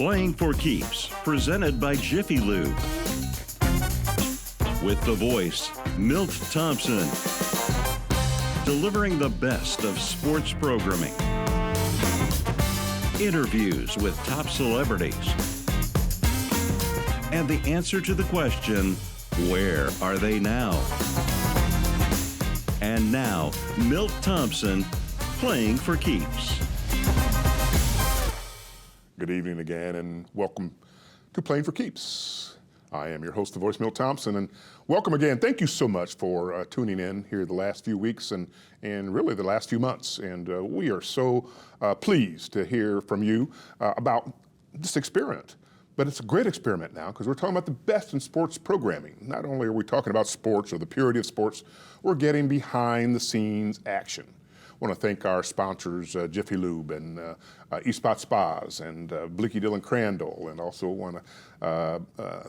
Playing for Keeps, presented by Jiffy Lube. With the voice, Milt Thompson. Delivering the best of sports programming. Interviews with top celebrities. And the answer to the question, where are they now? And now, Milt Thompson, Playing for Keeps. Good evening again, and welcome to Playing for Keeps. I am your host, the voice, Milt Thompson, and welcome again. Thank you so much for tuning in here the last few weeks and really the last few months. And we are so pleased to hear from you about this experiment. But it's a great experiment now because we're talking about the best in sports programming. Not only are we talking about sports or the purity of sports, we're getting behind the scenes action. I want to thank our sponsors, Jiffy Lube and Eastspot Spas and Bleaky Dillon Crandall, and also want to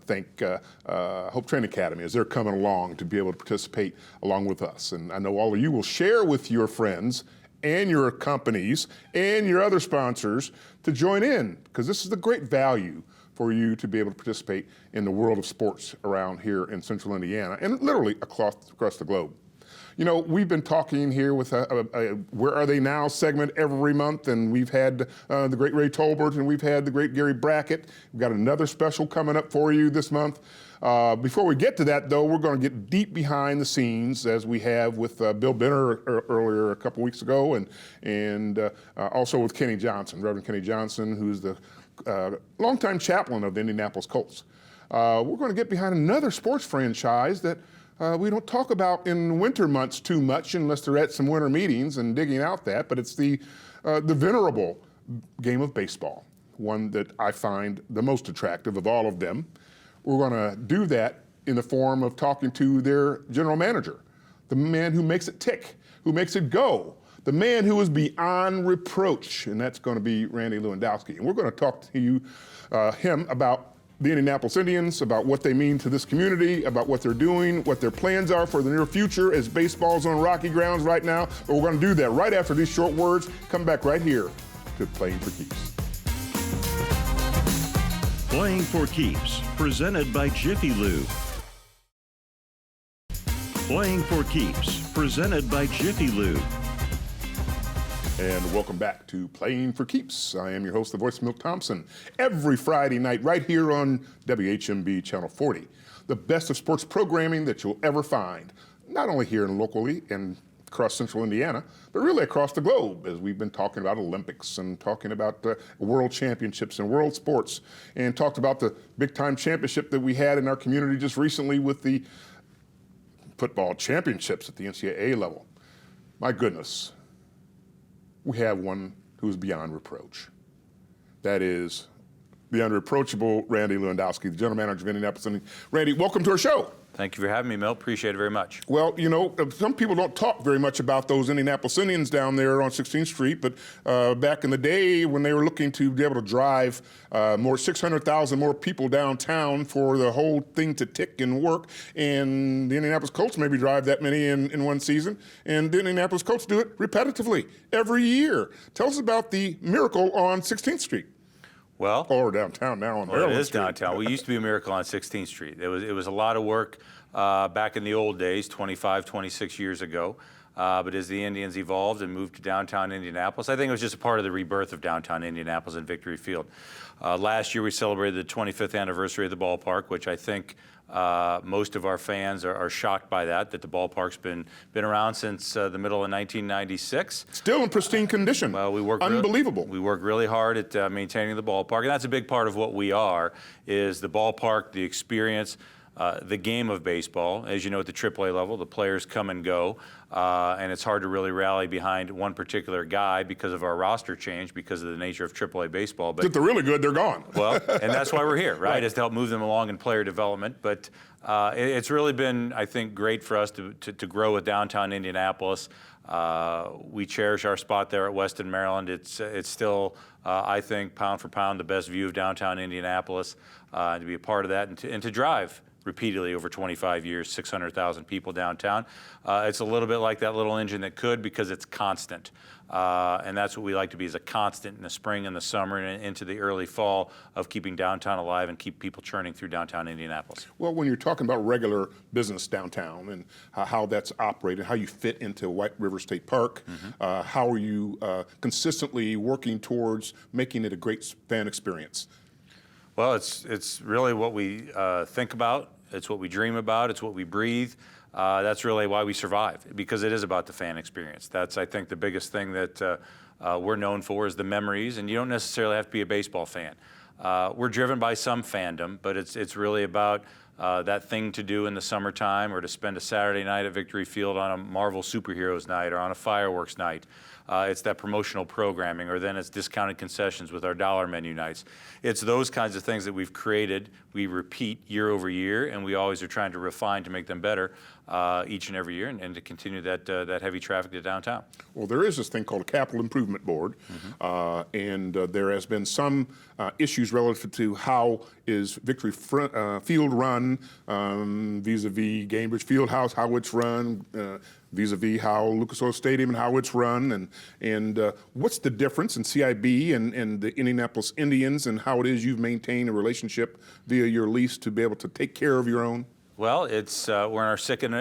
thank Hope Training Academy as they're coming along to be able to participate along with us. And I know all of you will share with your friends and your companies and your other sponsors to join in, because this is the great value for you to be able to participate in the world of sports around here in central Indiana and literally across the globe. You know, we've been talking here with a Where Are They Now segment every month, and we've had the great Ray Tolbert, and we've had the great Gary Brackett. We've got another special coming up for you this month. Before we get to that, though, we're going to get deep behind the scenes, as we have with Bill Benner earlier a couple weeks ago, and also with Kenny Johnson, Reverend Kenny Johnson, who's the longtime chaplain of the Indianapolis Colts. We're going to get behind another sports franchise that we don't talk about in winter months too much unless they're at some winter meetings and digging out that, but it's the venerable game of baseball, one that I find the most attractive of all of them. We're going to do that in the form of talking to their general manager, the man who makes it tick, who makes it go, the man who is beyond reproach, and that's going to be Randy Lewandowski. And we're going to talk to him about the Indianapolis Indians, about what they mean to this community, about what they're doing, what their plans are for the near future as baseball's on rocky grounds right now. But we're going to do that right after these short words. Come back right here to Playing for Keeps. Playing for Keeps, presented by Jiffy Lube. Playing for Keeps, presented by Jiffy Lube. And welcome back to Playing for Keeps. I am your host, the voice, Milt Thompson. Every Friday night right here on WHMB Channel 40. The best of sports programming that you'll ever find. Not only here and locally and across central Indiana, but really across the globe, as we've been talking about Olympics and talking about world championships and world sports, and talked about the big time championship that we had in our community just recently with the football championships at the NCAA level. My goodness. We have one who's beyond reproach. That is the unreproachable Randy Lewandowski, the general manager of Indianapolis. Randy, welcome to our show. Thank you for having me, Milt. Appreciate it very much. Well, you know, some people don't talk very much about those Indianapolis Indians down there on 16th Street, but back in the day when they were looking to be able to drive 600,000 more people downtown for the whole thing to tick and work, and the Indianapolis Colts maybe drive that many in one season, and the Indianapolis Colts do it repetitively every year. Tell us about the miracle on 16th Street. Well, or downtown now on Maryland Street. It is Street. downtown. We used to be a miracle on 16th Street. It was a lot of work back in the old days, 25, 26 years ago. But as the Indians evolved and moved to downtown Indianapolis, I think it was just a part of the rebirth of downtown Indianapolis and Victory Field. Last year we celebrated the 25th anniversary of the ballpark, which I think most of our fans are shocked by that the ballpark's been around since the middle of 1996. Still in pristine condition. Well, we work unbelievable. We work really hard at maintaining the ballpark, and that's a big part of what we are, is the ballpark, the experience, the game of baseball. As you know, at the AAA level, the players come and go, and it's hard to really rally behind one particular guy because of our roster change, because of the nature of AAA baseball. But if they're really good, they're gone. Well, and that's why we're here, right? Is to help move them along in player development. But it's really been, I think, great for us to grow with downtown Indianapolis. We cherish our spot there at Weston, Maryland. It's still, I think, pound for pound, the best view of downtown Indianapolis. To be a part of that and to drive repeatedly over 25 years, 600,000 people downtown. It's a little bit like that little engine that could, because it's constant. And that's what we like to be, is a constant in the spring and the summer and into the early fall of keeping downtown alive and keep people churning through downtown Indianapolis. Well, when you're talking about regular business downtown and how that's operated, how you fit into White River State Park, how are you consistently working towards making it a great fan experience? Well, it's really what we think about. It's what we dream about. It's what we breathe. That's really why we survive, because it is about the fan experience. That's, I think, the biggest thing that we're known for, is the memories. And you don't necessarily have to be a baseball fan. We're driven by some fandom, but it's really about that thing to do in the summertime, or to spend a Saturday night at Victory Field on a Marvel superheroes night or on a fireworks night. It's that promotional programming, or then it's discounted concessions with our dollar menu nights. It's those kinds of things that we've created, we repeat year over year, and we always are trying to refine to make them better each and every year, and to continue that heavy traffic to downtown. Well, there is this thing called a Capital Improvement Board, and there has been some issues relative to how is Victory Field run vis-a-vis Gainbridge Fieldhouse, how it's run, vis-a-vis how Lucas Oil Stadium and how it's run, and what's the difference in CIB and the Indianapolis Indians, and how it is you've maintained a relationship via your lease to be able to take care of your own? Well, it's we're in our second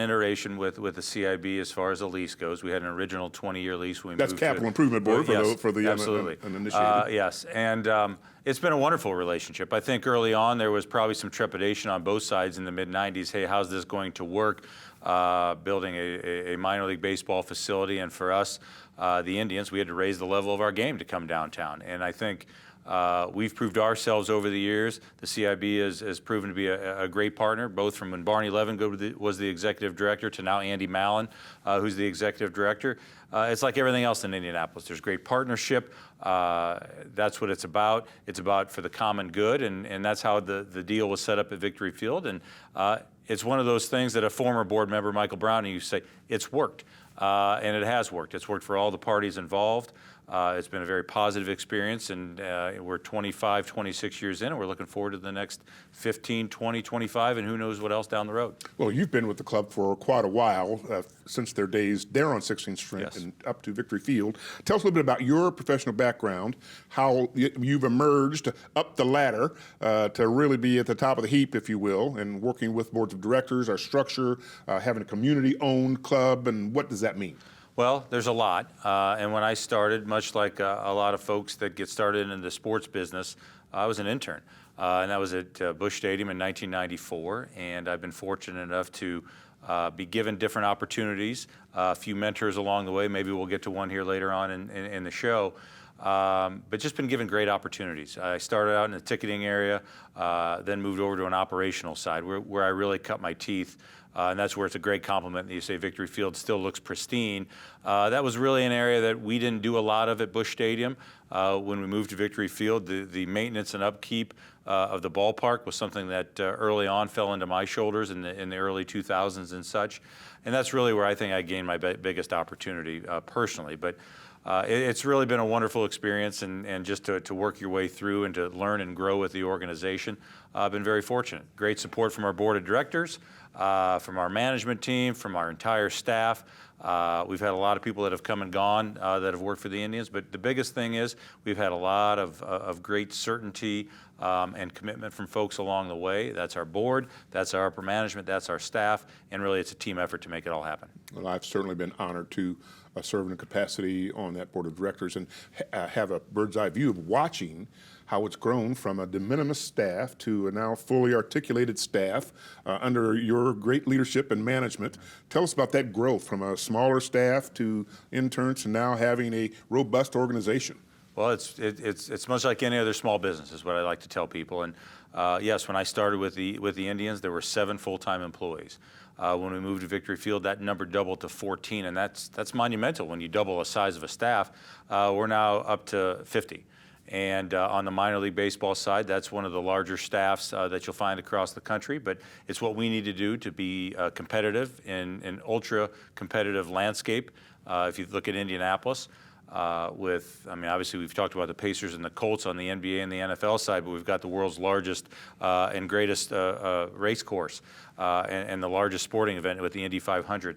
iteration with the CIB as far as the lease goes. We had an original 20-year lease when we That's moved Capital Improvement Board for the absolutely. uninitiated. Yes, and it's been a wonderful relationship. I think early on there was probably some trepidation on both sides in the mid-'90s. Hey, how's this going to work? Building a minor league baseball facility, and for us, the Indians, we had to raise the level of our game to come downtown. And I think we've proved ourselves over the years. The CIB has proven to be a great partner, both from when Barney Levin was the executive director to now Andy Mallon, who's the executive director. It's like everything else in Indianapolis. There's great partnership. That's what it's about. It's about for the common good, and that's how the deal was set up at Victory Field. And it's one of those things that a former board member, Michael Browning, used to say, it's worked. And it has worked. It's worked for all the parties involved. It's been a very positive experience, and we're 25, 26 years in, and we're looking forward to the next 15, 20, 25, and who knows what else down the road. Well, you've been with the club for quite a while, since their days there on 16th Street Yes. and up to Victory Field. Tell us a little bit about your professional background, how you've emerged up the ladder to really be at the top of the heap, if you will, and working with boards of directors, our structure, having a community-owned club, and what does that mean? Well, there's a lot, and when I started, much like a lot of folks that get started in the sports business, I was an intern, and that was at Busch Stadium in 1994, and I've been fortunate enough to be given different opportunities, a few mentors along the way. Maybe we'll get to one here later on in the show. But just been given great opportunities. I started out in the ticketing area, then moved over to an operational side where I really cut my teeth. And that's where it's a great compliment that you say Victory Field still looks pristine. That was really an area that we didn't do a lot of at Busch Stadium. When we moved to Victory Field, the maintenance and upkeep of the ballpark was something that early on fell into my shoulders in the early 2000s and such. And that's really where I think I gained my biggest opportunity personally. But it's really been a wonderful experience, and just to work your way through and to learn and grow with the organization. I've been very fortunate. Great support from our board of directors, from our management team, from our entire staff. We've had a lot of people that have come and gone that have worked for the Indians, but the biggest thing is we've had a lot of great certainty and commitment from folks along the way. That's our board, that's our upper management, that's our staff, and really it's a team effort to make it all happen. Well, I've certainly been honored to serve in a capacity on that board of directors and have a bird's eye view of watching how it's grown from a de minimis staff to a now fully articulated staff under your great leadership and management. Tell us about that growth from a smaller staff to interns to now having a robust organization. Well, it's much like any other small business, is what I like to tell people. And yes, when I started with the Indians, there were 7 full-time employees. When we moved to Victory Field, that number doubled to 14, and that's monumental. When you double the size of a staff, we're now up to 50. And on the minor league baseball side, that's one of the larger staffs that you'll find across the country. But it's what we need to do to be competitive in an ultra-competitive landscape. If you look at Indianapolis, I mean, obviously we've talked about the Pacers and the Colts on the NBA and the NFL side, but we've got the world's largest and greatest race course and the largest sporting event with the Indy 500.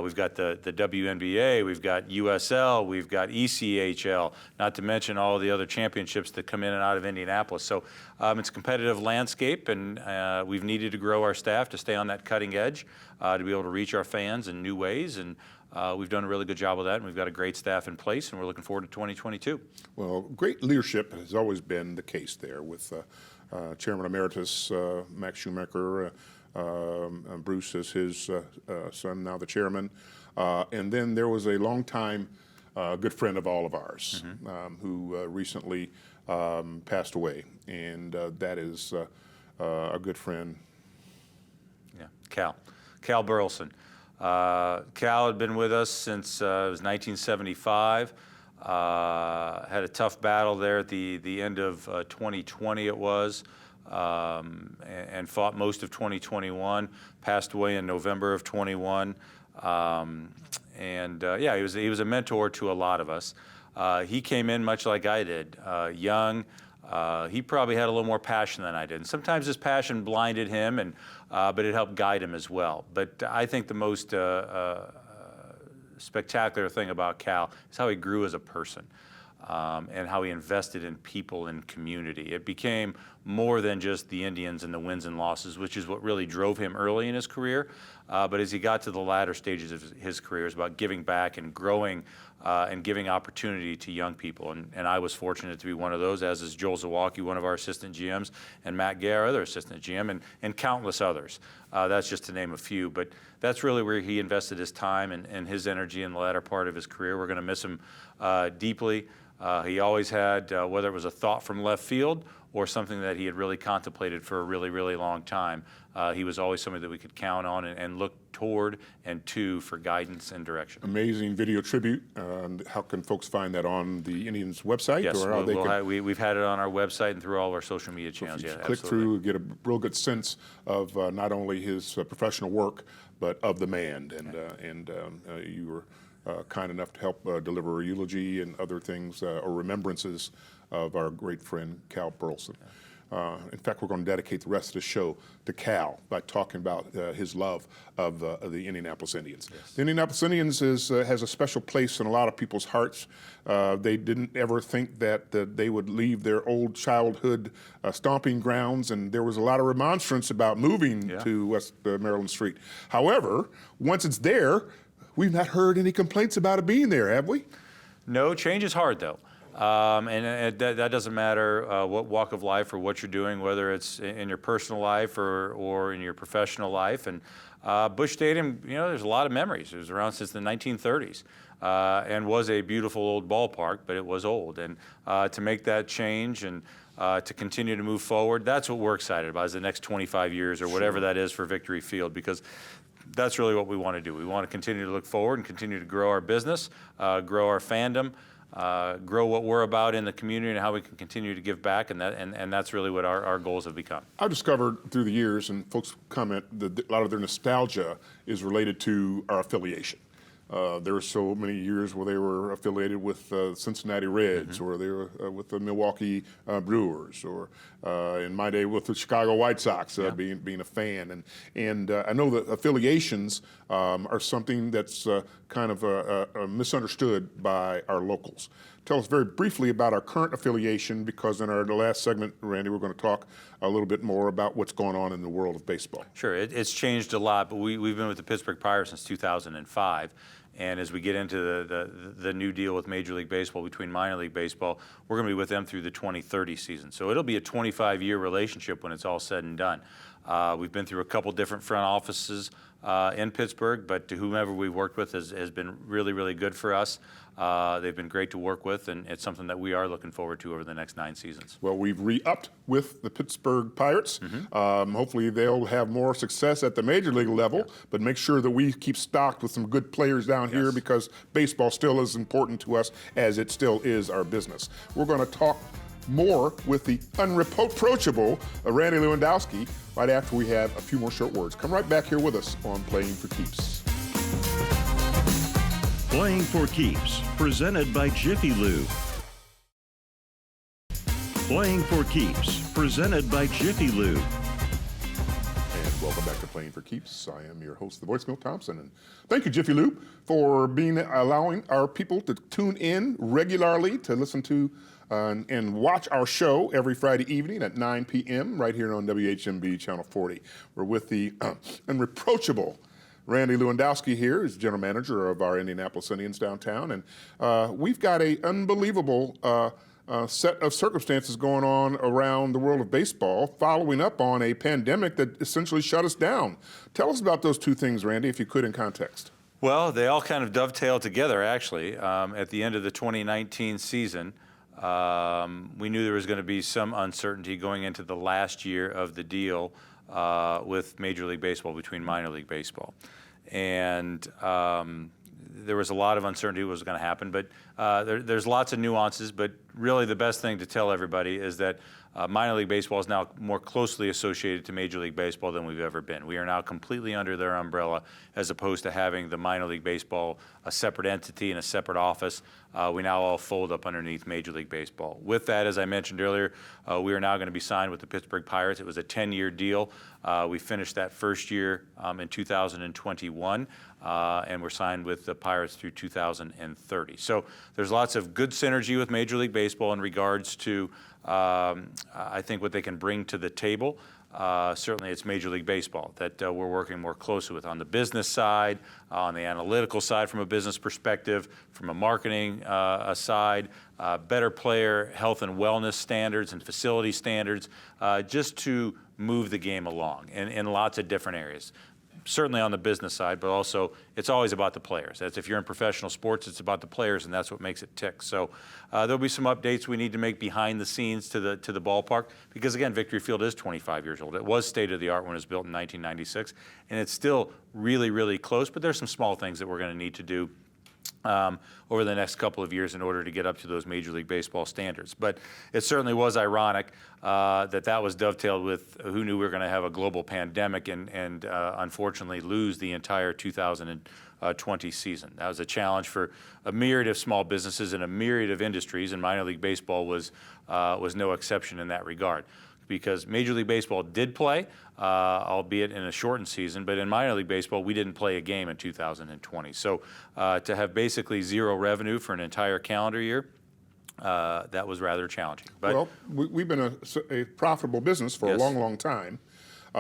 We've got the WNBA, we've got USL, we've got ECHL, not to mention all the other championships that come in and out of Indianapolis. So it's a competitive landscape, and we've needed to grow our staff to stay on that cutting edge, to be able to reach our fans in new ways. And we've done a really good job of that, and we've got a great staff in place, and we're looking forward to 2022. Well, great leadership has always been the case there with Chairman Emeritus Max Schumacher, Bruce is his son, now the chairman. And then there was a longtime good friend of all of ours who recently passed away, and that is a good friend. Yeah, Cal Burleson. Cal had been with us since it was 1975. Had a tough battle there at the end of 2020 it was, and fought most of 2021, passed away in November of 21. Yeah, he was a mentor to a lot of us. He came in much like I did, young. He probably had a little more passion than I did. And sometimes his passion blinded him, but it helped guide him as well. But I think the most spectacular thing about Cal is how he grew as a person. And how he invested in people and community. It became more than just the Indians and the wins and losses, which is what really drove him early in his career. But as he got to the latter stages of his career, it's about giving back and growing and giving opportunity to young people. And I was fortunate to be one of those, as is Joel Zawacki, one of our assistant GMs, and Matt Gay, our other assistant GM, and countless others. That's just to name a few. But that's really where he invested his time and his energy in the latter part of his career. We're going to miss him deeply. He always had, whether it was a thought from left field or something that he had really contemplated for a really, really long time, he was always somebody that we could count on and look toward and to for guidance and direction. Amazing video tribute. How can folks find that on the Indians website? Yes, or how we've had it on our website and through all of our social media channels. So yeah, click through, get a real good sense of not only his professional work, but of the man. And you were kind enough to help deliver a eulogy and other things or remembrances of our great friend Cal Burleson. In fact, we're going to dedicate the rest of the show to Cal by talking about his love of the Indianapolis Indians. Yes. The Indianapolis Indians has a special place in a lot of people's hearts. They didn't ever think that they would leave their old childhood stomping grounds, and there was a lot of remonstrance about moving to West Maryland Street. However, once it's there, we've not heard any complaints about it being there, have we? No, change is hard, though. And that doesn't matter what walk of life or what you're doing, whether it's in your personal life or in your professional life. And Busch Stadium, there's a lot of memories. It was around since the 1930s and was a beautiful old ballpark, but it was old. And to make that change and to continue to move forward, that's what we're excited about, is the next 25 years or whatever that is for Victory Field, because that's really what we want to do. We want to continue to look forward and continue to grow our business, grow our fandom, grow what we're about in the community and how we can continue to give back, and that's really what our goals have become. I've discovered through the years, and folks comment, that a lot of their nostalgia is related to our affiliation. There were so many years where they were affiliated with Cincinnati Reds, or they were with the Milwaukee Brewers, or in my day with the Chicago White Sox, being a fan. And I know that affiliations are something that's kind of misunderstood by our locals. Tell us very briefly about our current affiliation, because in the last segment, Randy, we're going to talk a little bit more about what's going on in the world of baseball. Sure, it's changed a lot, but we've been with the Pittsburgh Pirates since 2005. And as we get into the new deal with Major League Baseball between minor league baseball, we're going to be with them through the 2030 season. So it'll be a 25-year relationship when it's all said and done. We've been through a couple different front offices in Pittsburgh, but to whomever we've worked with has been really, really good for us. They've been great to work with, and it's something that we are looking forward to over the next 9 seasons. Well, we've re-upped with the Pittsburgh Pirates. Hopefully they'll have more success at the major league level, but make sure that we keep stocked with some good players down here, because baseball still is important to us as it still is our business. We're going to talk more with the unreproachable Randy Lewandowski right after we have a few more short words. Come right back here with us on Playing for Keeps. Playing for Keeps, presented by Jiffy Lube. Playing for Keeps, presented by Jiffy Lube. And welcome back to Playing for Keeps. I am your host, the voice, Milt Thompson. And thank you, Jiffy Lube, for allowing our people to tune in regularly to listen to and watch our show every Friday evening at 9 p.m. right here on WHMB Channel 40. We're with the irreproachable Randy Lewandowski here is general manager of our Indianapolis Indians downtown, and we've got an unbelievable set of circumstances going on around the world of baseball following up on a pandemic that essentially shut us down. Tell us about those two things, Randy, if you could, in context. Well, they all kind of dovetail together, actually. At the end of the 2019 season, we knew there was going to be some uncertainty going into the last year of the deal with Major League Baseball, between minor league baseball. And there was a lot of uncertainty what was going to happen, but there's lots of nuances, but really the best thing to tell everybody is that minor league baseball is now more closely associated to Major League Baseball than we've ever been. We are now completely under their umbrella, as opposed to having the minor league baseball a separate entity and a separate office. We now all fold up underneath Major League Baseball. With that, as I mentioned earlier, we are now going to be signed with the Pittsburgh Pirates. It was a 10-year deal. We finished that first year in 2021, and we're signed with the Pirates through 2030. So there's lots of good synergy with Major League Baseball in regards to I think what they can bring to the table. Certainly it's Major League Baseball that we're working more closely with on the business side, on the analytical side from a business perspective, from a marketing side, better player health and wellness standards and facility standards, just to move the game along in lots of different areas. Certainly on the business side, but also it's always about the players. As if you're in professional sports, it's about the players, and that's what makes it tick. So there'll be some updates we need to make behind the scenes to the ballpark, because again, Victory Field is 25 years old. It was state of the art when it was built in 1996, and it's still really, really close. But there's some small things that we're going to need to do over the next couple of years in order to get up to those Major League Baseball standards. But it certainly was ironic that was dovetailed with who knew we were going to have a global pandemic and unfortunately lose the entire 2020 season. That was a challenge for a myriad of small businesses and a myriad of industries, and minor league baseball was no exception in that regard. Because Major League Baseball did play, albeit in a shortened season, but in minor league baseball, we didn't play a game in 2020. So to have basically zero revenue for an entire calendar year, that was rather challenging. But well, we've been a profitable business for Yes. a long, long time.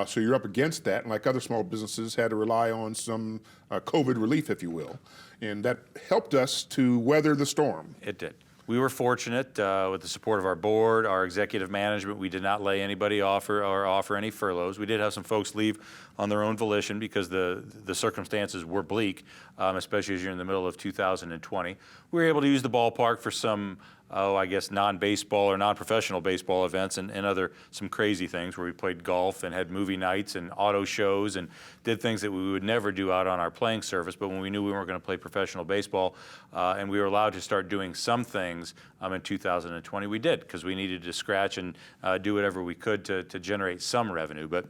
So you're up against that, and like other small businesses, had to rely on some COVID relief, if you will. And that helped us to weather the storm. it did. We were fortunate with the support of our board, our executive management. We did not lay anybody off or offer any furloughs. We did have some folks leave on their own volition because the circumstances were bleak, especially as you're in the middle of 2020. We were able to use the ballpark for some, I guess, non-baseball or non-professional baseball events and some crazy things where we played golf and had movie nights and auto shows and did things that we would never do out on our playing surface. But when we knew we weren't going to play professional baseball and we were allowed to start doing some things in 2020, we did, because we needed to scratch and do whatever we could to generate some revenue. But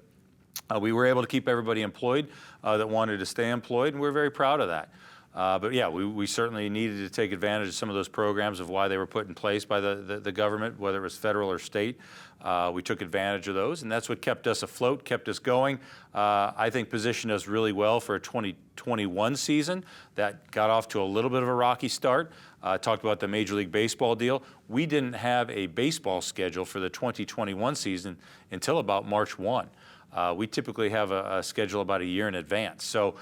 we were able to keep everybody employed that wanted to stay employed, and we're very proud of that. But yeah, we certainly needed to take advantage of some of those programs of why they were put in place by the government, whether it was federal or state. We took advantage of those, and that's what kept us afloat, kept us going. I think positioned us really well for a 2021 season that got off to a little bit of a rocky start. Talked about the Major League Baseball deal. We didn't have a baseball schedule for the 2021 season until about March 1. We typically have a schedule about a year in advance. So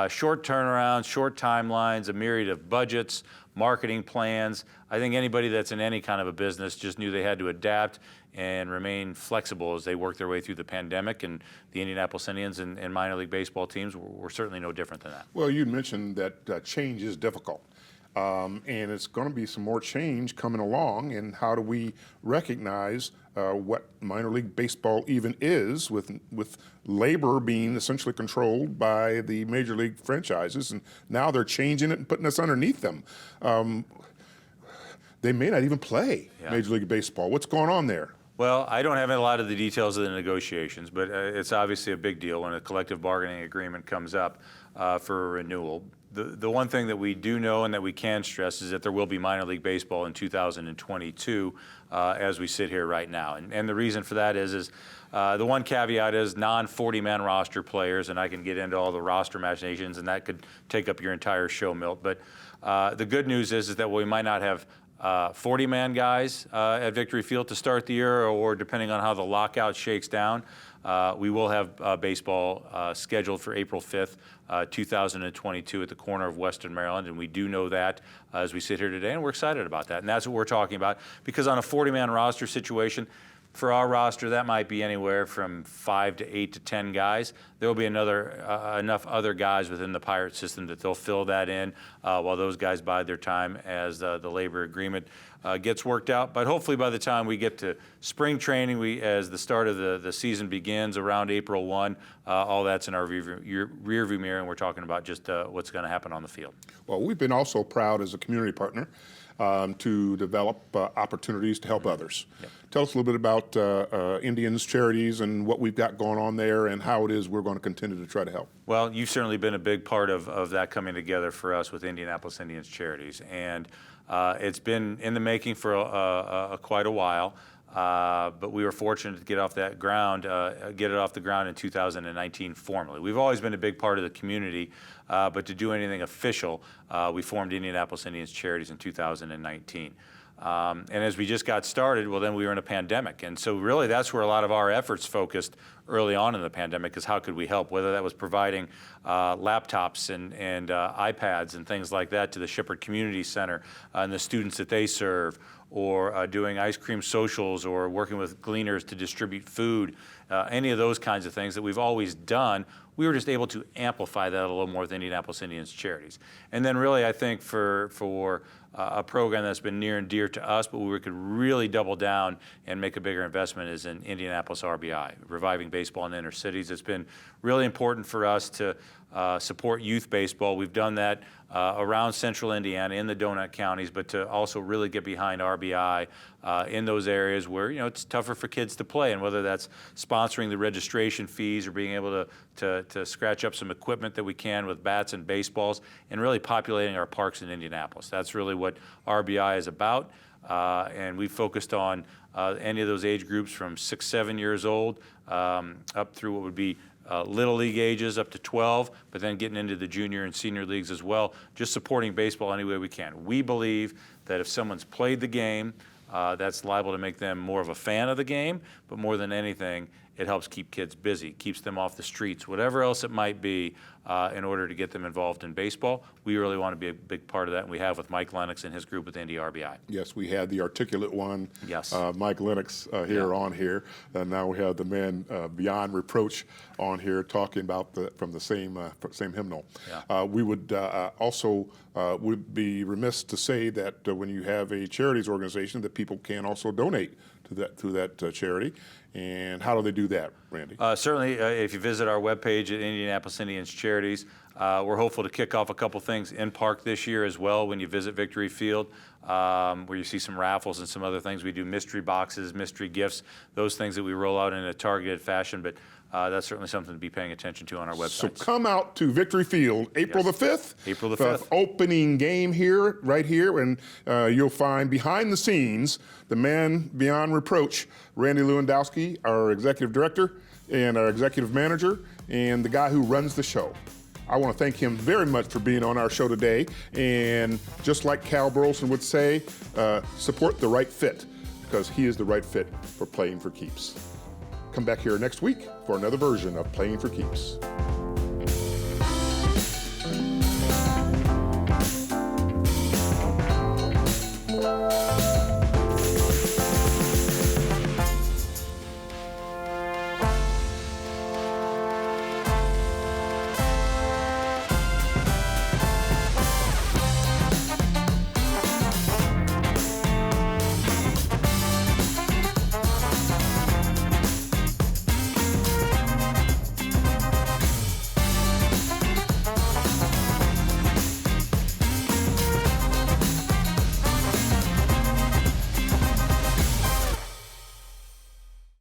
short turnarounds, short timelines, a myriad of budgets, marketing plans. I think anybody that's in any kind of a business just knew they had to adapt and remain flexible as they worked their way through the pandemic. And the Indianapolis Indians and minor league baseball teams were certainly no different than that. Well, you mentioned that change is difficult. And it's going to be some more change coming along. And how do we recognize what minor league baseball even is, with labor being essentially controlled by the major league franchises, and now they're changing it and putting us underneath them. They may not even play Major League Baseball. What's going on there? Well, I don't have a lot of the details of the negotiations, but it's obviously a big deal when a collective bargaining agreement comes up for a renewal. the one thing that we do know and that we can stress is that there will be minor league baseball in 2022 as we sit here right now. And the reason for that is the one caveat is non-40-man roster players, and I can get into all the roster machinations, and that could take up your entire show, Milt. But the good news is that we might not have 40-man guys at Victory Field to start the year, or depending on how the lockout shakes down, we will have baseball scheduled for April 5th, 2022 at the corner of Western Maryland, and we do know that as we sit here today, and we're excited about that. And that's what we're talking about, because on a 40-man roster situation, for our roster, that might be anywhere from 5 to 8 to 10 guys. There will be enough other guys within the Pirate system that they'll fill that in while those guys bide their time as the labor agreement gets worked out. But hopefully by the time we get to spring training, as the start of the season begins around April 1, all that's in our rearview mirror, and we're talking about just what's going to happen on the field. Well, we've been also proud as a community partner to develop opportunities to help others. Yep. Tell us a little bit about Indians Charities and what we've got going on there and how it is we're going to continue to try to help. Well, you've certainly been a big part of that coming together for us with Indianapolis Indians Charities. And it's been in the making for quite a while. But we were fortunate to get it off the ground in 2019 formally. We've always been a big part of the community, but to do anything official, we formed Indianapolis Indians Charities in 2019. And as we just got started, well, then we were in a pandemic. And so really that's where a lot of our efforts focused early on in the pandemic, is how could we help, whether that was providing laptops and iPads and things like that to the Shippard Community Center and the students that they serve, or doing ice cream socials, or working with gleaners to distribute food, any of those kinds of things that we've always done. We were just able to amplify that a little more with Indianapolis Indians Charities. And then really, I think for a program that's been near and dear to us, but where we could really double down and make a bigger investment, is in Indianapolis RBI, reviving baseball in inner cities. It's been really important for us to support youth baseball. We've done that around central Indiana, in the donut counties, but to also really get behind RBI in those areas where it's tougher for kids to play, and whether that's sponsoring the registration fees or being able to scratch up some equipment that we can with bats and baseballs, and really populating our parks in Indianapolis. That's really what RBI is about, and we focused on any of those age groups from 6, 7 years old up through what would be Little League ages up to 12, but then getting into the junior and senior leagues as well, just supporting baseball any way we can. We believe that if someone's played the game, that's liable to make them more of a fan of the game, but more than anything, it helps keep kids busy, keeps them off the streets, whatever else it might be, in order to get them involved in baseball. We really want to be a big part of that, and we have with Mike Lennox and his group with Indy RBI. Yes, we had the articulate one, yes. Mike Lennox on here, and now we have the man beyond reproach on here talking about from the same hymnal. Yeah. We would also would be remiss to say that when you have a charities organization, that people can also donate to that charity. And how do they do that, Randy? Certainly, if you visit our webpage at Indianapolis Indians Charities, we're hopeful to kick off a couple things in park this year as well when you visit Victory Field, where you see some raffles and some other things. We do mystery boxes, mystery gifts, those things that we roll out in a targeted fashion, but that's certainly something to be paying attention to on our website. So come out to Victory Field, April the 5th. April the 5th. Opening game here, right here, and you'll find behind the scenes the man beyond reproach, Randy Lewandowski, our executive director and our executive manager, and the guy who runs the show. I want to thank him very much for being on our show today. And just like Cal Burleson would say, support the right fit, because he is the right fit for Playing for Keeps. Come back here next week for another version of Playing for Keeps.